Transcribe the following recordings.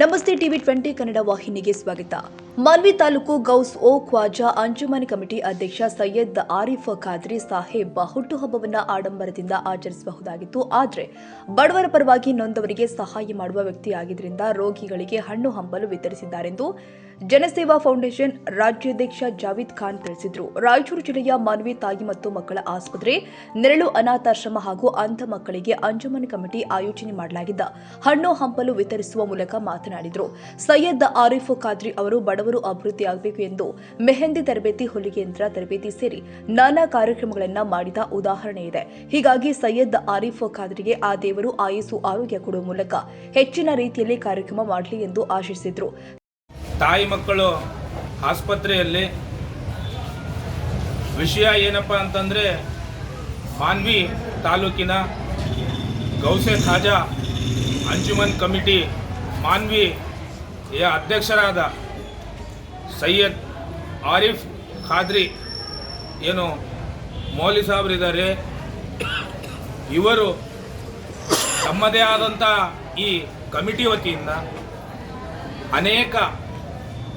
ನಮಸ್ತೆ ಟಿವಿ 20 ಕನ್ನಡ ವಾಹಿನಿಗೆ ಸ್ವಾಗತ. ಮಾನ್ವಿ ತಾಲೂಕು ಗೌಸ್ ಓ ಖ್ವಾಜಾ ಅಂಜುಮನ್ ಕಮಿಟಿ ಅಧ್ಯಕ್ಷ ಸೈಯದ್ ಆರಿಫ್ ಖಾದ್ರಿ ಸಾಹೇಬ್ ಹುಟ್ಟುಹಬ್ಬವನ್ನು ಆಡಂಬರದಿಂದ ಆಚರಿಸಬಹುದಾಗಿತ್ತು. ಆದರೆ ಬಡವರ ಪರವಾಗಿ ನೊಂದವರಿಗೆ ಸಹಾಯ ಮಾಡುವ ವ್ಯಕ್ತಿಯಾಗಿದ್ದರಿಂದ ರೋಗಿಗಳಿಗೆ ಹಣ್ಣು ಹಂಪಲು ವಿತರಿಸಿದ್ದಾರೆಂದು ಜನಸೇವಾ ಫೌಂಡೇಶನ್ ರಾಜ್ಯಾಧ್ಯಕ್ಷ ಜಾವೀದ್ ಖಾನ್ ತಿಳಿಸಿದರು. ರಾಯಚೂರು ಜಿಲ್ಲೆಯ ಮಾನ್ವಿ ತಾಯಿ ಮತ್ತು ಮಕ್ಕಳ ಆಸ್ಪತ್ರೆ, ನೆರಳು ಅನಾಥಾಶ್ರಮ ಹಾಗೂ ಅಂಧ ಮಕ್ಕಳಿಗೆ ಅಂಜುಮನ್ ಕಮಿಟಿ ಆಯೋಜನೆ ಮಾಡಲಾಗಿದ್ದ ಹಣ್ಣು ಹಂಪಲು ವಿತರಿಸುವ ಮೂಲಕ ಮಾತನಾಡಿದರು. ಸೈಯದ್ ಆರಿಫ್ ಖಾದ್ರಿ ಅವರು ಬಡವರು ಅಭಿವೃದ್ಧಿಯಾಗಬೇಕು ಎಂದು ಮೆಹಂದಿ ತರಬೇತಿ, ಹೊಲಿಗೆ ಯಂತ್ರ ತರಬೇತಿ ಸೇರಿ ನಾನಾ ಕಾರ್ಯಕ್ರಮಗಳನ್ನು ಮಾಡಿದ ಉದಾಹರಣೆ ಇದೆ. ಹೀಗಾಗಿ ಸೈಯದ್ ಆರಿಫ್ ಖಾದ್ರಿಗೆ ಆ ದೇವರು ಆಯುಸ್ಸು ಆರೋಗ್ಯ ಕೊಡುವ ಮೂಲಕ ಹೆಚ್ಚಿನ ರೀತಿಯಲ್ಲಿ ಕಾರ್ಯಕ್ರಮ ಮಾಡಲಿ ಎಂದು ಆಶಿಸಿದರು. ತಾಯಿ ಮಕ್ಕಳು ಆಸ್ಪತ್ರೆಯಲ್ಲಿ ವಿಷಯ ಏನಪ್ಪ ಅಂತಂದರೆ, ಮಾನ್ವಿ ತಾಲೂಕಿನ ಗೌಸೆ ಖಾಜಾ ಅಂಜುಮನ್ ಕಮಿಟಿ ಮಾನ್ವಿಯ ಅಧ್ಯಕ್ಷರಾದ ಸೈಯದ್ ಆರಿಫ್ ಖಾದ್ರಿ ಏನು ಮೌಲಿ ಸಾಹೇಬರಿದ್ದಾರೆ, ಇವರು ತಮ್ಮದೇ ಆದಂಥ ಈ ಕಮಿಟಿ ವತಿಯಿಂದ ಅನೇಕ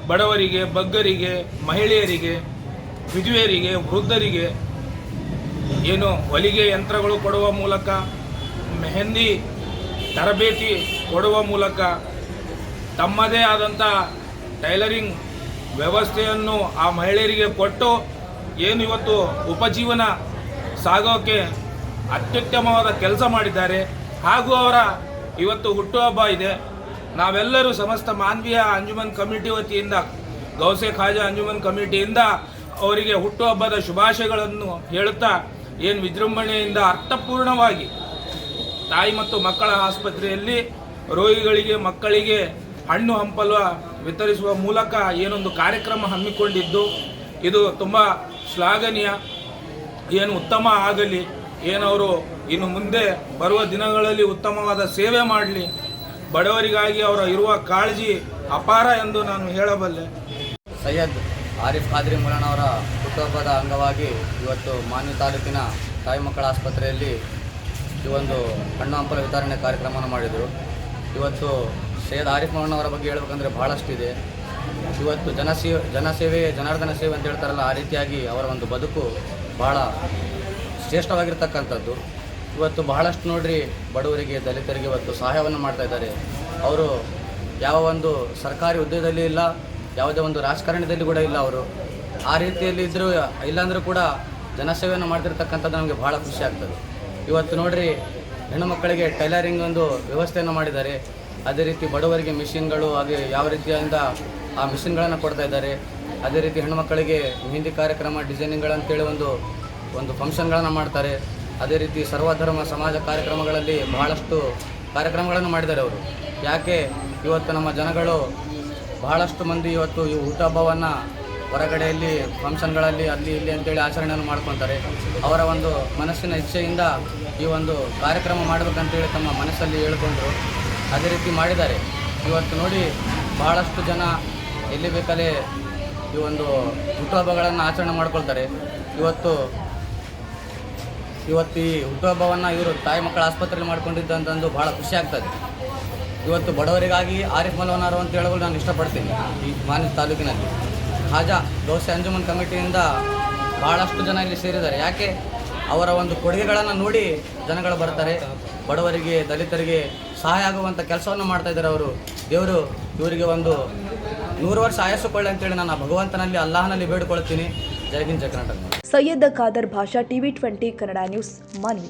ಬಡವರಿಗೆ, ಬಗ್ಗರಿಗೆ, ಮಹಿಳೆಯರಿಗೆ, ವಿಧವೆಯರಿಗೆ, ವೃದ್ಧರಿಗೆ ಏನು ಹೊಲಿಗೆ ಯಂತ್ರಗಳು ಕೊಡುವ ಮೂಲಕ, ಮೆಹಂದಿ ತರಬೇತಿ ಕೊಡುವ ಮೂಲಕ ತಮ್ಮದೇ ಆದಂಥ ಟೈಲರಿಂಗ್ ವ್ಯವಸ್ಥೆಯನ್ನು ಆ ಮಹಿಳೆಯರಿಗೆ ಕೊಟ್ಟು ಏನು ಇವತ್ತು ಉಪಜೀವನ ಸಾಗೋಕ್ಕೆ ಅತ್ಯುತ್ತಮವಾದ ಕೆಲಸ ಮಾಡಿದ್ದಾರೆ. ಹಾಗೂ ಅವರ ಇವತ್ತು ಹುಟ್ಟುಹಬ್ಬ ಇದೆ. ನಾವೆಲ್ಲರೂ ಸಮಸ್ತ ಮಾನ್ವಿಯ ಅಂಜುಮನ್ ಕಮಿಟಿ ವತಿಯಿಂದ, ಗೌಸೆ ಖಾಜಾ ಅಂಜುಮನ್ ಕಮಿಟಿಯಿಂದ ಅವರಿಗೆ ಹುಟ್ಟುಹಬ್ಬದ ಶುಭಾಶಯಗಳನ್ನು ಹೇಳುತ್ತಾ, ಏನು ವಿಜೃಂಭಣೆಯಿಂದ ಅರ್ಥಪೂರ್ಣವಾಗಿ ತಾಯಿ ಮತ್ತು ಮಕ್ಕಳ ಆಸ್ಪತ್ರೆಯಲ್ಲಿ ರೋಗಿಗಳಿಗೆ, ಮಕ್ಕಳಿಗೆ ಹಣ್ಣು ಹಂಪಲು ವಿತರಿಸುವ ಮೂಲಕ ಏನೊಂದು ಕಾರ್ಯಕ್ರಮ ಹಮ್ಮಿಕೊಂಡಿದ್ದು, ಇದು ತುಂಬ ಶ್ಲಾಘನೀಯ. ಏನು ಉತ್ತಮ ಆಗಲಿ, ಏನವರು ಇನ್ನು ಮುಂದೆ ಬರುವ ದಿನಗಳಲ್ಲಿ ಉತ್ತಮವಾದ ಸೇವೆ ಮಾಡಲಿ. ಬಡವರಿಗಾಗಿ ಅವರ ಇರುವ ಕಾಳಜಿ ಅಪಾರ ಎಂದು ನಾನು ಹೇಳಬಲ್ಲೆ. ಸೈಯದ್ ಆರಿಫ್ ಖಾದ್ರಿ ಮುಲಾನವರ ಹುಟ್ಟುಹಬ್ಬದ ಅಂಗವಾಗಿ ಇವತ್ತು ಮಾನ್ವಿ ತಾಲೂಕಿನ ತಾಯಿ ಮಕ್ಕಳ ಆಸ್ಪತ್ರೆಯಲ್ಲಿ ಈ ಒಂದು ಹಣ್ಣು ಹಂಪಲ ವಿತರಣೆ ಕಾರ್ಯಕ್ರಮವನ್ನು ಮಾಡಿದರು. ಇವತ್ತು ಸೈಯದ್ ಆರಿಫ್ ಮುಲಾನವರ ಬಗ್ಗೆ ಹೇಳಬೇಕಂದ್ರೆ ಭಾಳಷ್ಟಿದೆ. ಇವತ್ತು ಜನಸೇವೆ ಜನಾರ್ದನ ಸೇವೆ ಅಂತ ಹೇಳ್ತಾರಲ್ಲ, ಆ ರೀತಿಯಾಗಿ ಅವರ ಒಂದು ಬದುಕು ಭಾಳ ಶ್ರೇಷ್ಠವಾಗಿರ್ತಕ್ಕಂಥದ್ದು. ಇವತ್ತು ಬಹಳಷ್ಟು ನೋಡ್ರಿ, ಬಡವರಿಗೆ, ದಲಿತರಿಗೆ ಇವತ್ತು ಸಹಾಯವನ್ನು ಮಾಡ್ತಾ ಇದ್ದಾರೆ. ಅವರು ಯಾವ ಒಂದು ಸರ್ಕಾರಿ ಹುದ್ದೆಯಲ್ಲಿ ಇಲ್ಲ, ಯಾವುದೇ ಒಂದು ರಾಜಕಾರಣದಲ್ಲಿ ಕೂಡ ಇಲ್ಲ. ಅವರು ಆ ರೀತಿಯಲ್ಲಿ ಇದ್ದರೂ ಇಲ್ಲಾಂದರೂ ಕೂಡ ಜನಸೇವೆಯನ್ನು ಮಾಡ್ತಿರ್ತಕ್ಕಂಥದ್ದು ನಮಗೆ ಭಾಳ ಖುಷಿ ಆಗ್ತದೆ. ಇವತ್ತು ನೋಡ್ರಿ, ಹೆಣ್ಣು ಮಕ್ಕಳಿಗೆ ಟೈಲರಿಂಗ್ ಒಂದು ವ್ಯವಸ್ಥೆಯನ್ನು ಮಾಡಿದ್ದಾರೆ. ಅದೇ ರೀತಿ ಬಡವರಿಗೆ ಮಿಷಿನ್ಗಳು, ಹಾಗೆ ಯಾವ ರೀತಿಯಿಂದ ಆ ಮಿಷಿನ್ಗಳನ್ನು ಕೊಡ್ತಾ ಇದ್ದಾರೆ. ಅದೇ ರೀತಿ ಹೆಣ್ಣು ಮಕ್ಕಳಿಗೆ ಮೆಹಂದಿ ಕಾರ್ಯಕ್ರಮ, ಡಿಸೈನಿಂಗ್ಗಳಂತೇಳಿ ಒಂದು ಫಂಕ್ಷನ್ಗಳನ್ನು ಮಾಡ್ತಾರೆ. ಅದೇ ರೀತಿ ಸರ್ವಧರ್ಮ ಸಮಾಜ ಕಾರ್ಯಕ್ರಮಗಳಲ್ಲಿ ಬಹಳಷ್ಟು ಕಾರ್ಯಕ್ರಮಗಳನ್ನು ಮಾಡಿದ್ದಾರೆ ಅವರು. ಯಾಕೆ ಇವತ್ತು ನಮ್ಮ ಜನಗಳು ಬಹಳಷ್ಟು ಮಂದಿ ಇವತ್ತು ಈ ಹುಟ್ಟುಹಬ್ಬವನ್ನು ಹೊರಗಡೆಯಲ್ಲಿ ಫಂಕ್ಷನ್ಗಳಲ್ಲಿ ಅಲ್ಲಿ ಇಲ್ಲಿ ಅಂತೇಳಿ ಆಚರಣೆಯನ್ನು ಮಾಡ್ಕೊತಾರೆ. ಅವರ ಒಂದು ಮನಸ್ಸಿನ ಇಚ್ಛೆಯಿಂದ ಈ ಒಂದು ಕಾರ್ಯಕ್ರಮ ಮಾಡಬೇಕಂತೇಳಿ ತಮ್ಮ ಮನಸ್ಸಲ್ಲಿ ಹೇಳ್ಕೊಂಡ್ರು. ಅದೇ ರೀತಿ ಮಾಡಿದ್ದಾರೆ. ಇವತ್ತು ನೋಡಿ, ಬಹಳಷ್ಟು ಜನ ಎಲ್ಲಿ ಬೇಕಲ್ಲೇ ಈ ಒಂದು ಹುಟ್ಟುಹಬ್ಬಗಳನ್ನು ಆಚರಣೆ ಮಾಡ್ಕೊಳ್ತಾರೆ. ಇವತ್ತು ಈ ಹುಟ್ಟುಹಬ್ಬವನ್ನು ಇವರು ತಾಯಿ ಮಕ್ಕಳ ಆಸ್ಪತ್ರೆಯಲ್ಲಿ ಮಾಡ್ಕೊಂಡಿದ್ದಂತಂದು ಭಾಳ ಖುಷಿ ಆಗ್ತದೆ. ಇವತ್ತು ಬಡವರಿಗಾಗಿ ಆರಿಫ್ ಮುಲಾನವರು ಅಂತ ಹೇಳಲು ನಾನು ಇಷ್ಟಪಡ್ತೀನಿ. ಈ ಮಾನ್ವಿ ತಾಲೂಕಿನಲ್ಲಿ ಖಾಜಾ ಗೌಸೆ ಅಂಜುಮನ್ ಕಮಿಟಿಯಿಂದ ಭಾಳಷ್ಟು ಜನ ಇಲ್ಲಿ ಸೇರಿದ್ದಾರೆ. ಯಾಕೆ ಅವರ ಒಂದು ಕೊಡುಗೆಗಳನ್ನು ನೋಡಿ ಜನಗಳು ಬರ್ತಾರೆ. ಬಡವರಿಗೆ, ದಲಿತರಿಗೆ ಸಹಾಯ ಆಗುವಂಥ ಕೆಲಸವನ್ನು ಮಾಡ್ತಾ ಇದ್ದಾರೆ ಅವರು. ದೇವರು ಇವರಿಗೆ ಒಂದು 100 ವರ್ಷ ಆಯಸ್ಸು ಕೊಳ್ಳಿ ಅಂತೇಳಿ ನಾನು ಭಗವಂತನಲ್ಲಿ, ಅಲ್ಲಾಹನಲ್ಲಿ ಬೇಡಿಕೊಳ್ತೀನಿ. ಜೈ ಹಿಂದ್, ಜೈ ಕರ್ನಾಟಕ. ಸೈಯದ್ ಖಾದರ್ ಭಾಷಾ, ಟಿವಿ 20 ಕನ್ನಡ ನ್ಯೂಸ್, ಮಾನ್ವಿ.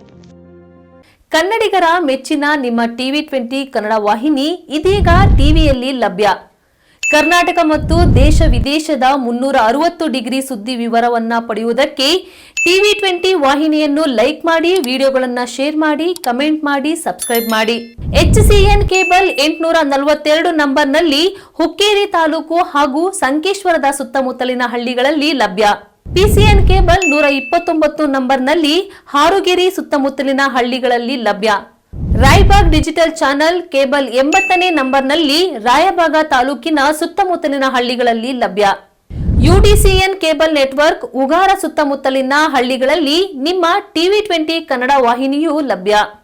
ಕನ್ನಡಿಗರ ಮೆಚ್ಚಿನ ನಿಮ್ಮ ಟಿವಿ 20 ಕನ್ನಡ ವಾಹಿನಿ ಇದೀಗ ಟಿವಿಯಲ್ಲಿ ಲಭ್ಯ. ಕರ್ನಾಟಕ ಮತ್ತು ದೇಶ ವಿದೇಶದ 360 ಡಿಗ್ರಿ ಸುದ್ದಿ ವಿವರವನ್ನ ಪಡೆಯುವುದಕ್ಕೆ ಟಿವಿ 20 ವಾಹಿನಿಯನ್ನು ಲೈಕ್ ಮಾಡಿ, ವಿಡಿಯೋಗಳನ್ನು ಶೇರ್ ಮಾಡಿ, ಕಮೆಂಟ್ ಮಾಡಿ, ಸಬ್ಸ್ಕ್ರೈಬ್ ಮಾಡಿ. HCN ಕೇಬಲ್ 842 ನಂಬರ್ನಲ್ಲಿ ಹುಕ್ಕೇರಿ ತಾಲೂಕು ಹಾಗೂ ಸಂಕೇಶ್ವರದ ಸುತ್ತಮುತ್ತಲಿನ ಹಳ್ಳಿಗಳಲ್ಲಿ ಲಭ್ಯ. PCN ಕೇಬಲ್ 129 ನಂಬರ್ನಲ್ಲಿ ಹಾರುಗೆರೆ ಸುತ್ತಮುತ್ತಲಿನ ಹಳ್ಳಿಗಳಲ್ಲಿ ಲಭ್ಯ. ರಾಯಬಾಗ್ ಡಿಜಿಟಲ್ ಚಾನೆಲ್ ಕೇಬಲ್ 80ನೇ ನಂಬರ್ನಲ್ಲಿ ರಾಯಬಾಗ ತಾಲೂಕಿನ ಸುತ್ತಮುತ್ತಲಿನ ಹಳ್ಳಿಗಳಲ್ಲಿ ಲಭ್ಯ. UDCN ಕೇಬಲ್ ನೆಟ್ವರ್ಕ್ ಉಗಾರ ಸುತ್ತಮುತ್ತಲಿನ ಹಳ್ಳಿಗಳಲ್ಲಿ ನಿಮ್ಮ ಟಿವಿ 20 ಕನ್ನಡ ವಾಹಿನಿಯೂ ಲಭ್ಯ.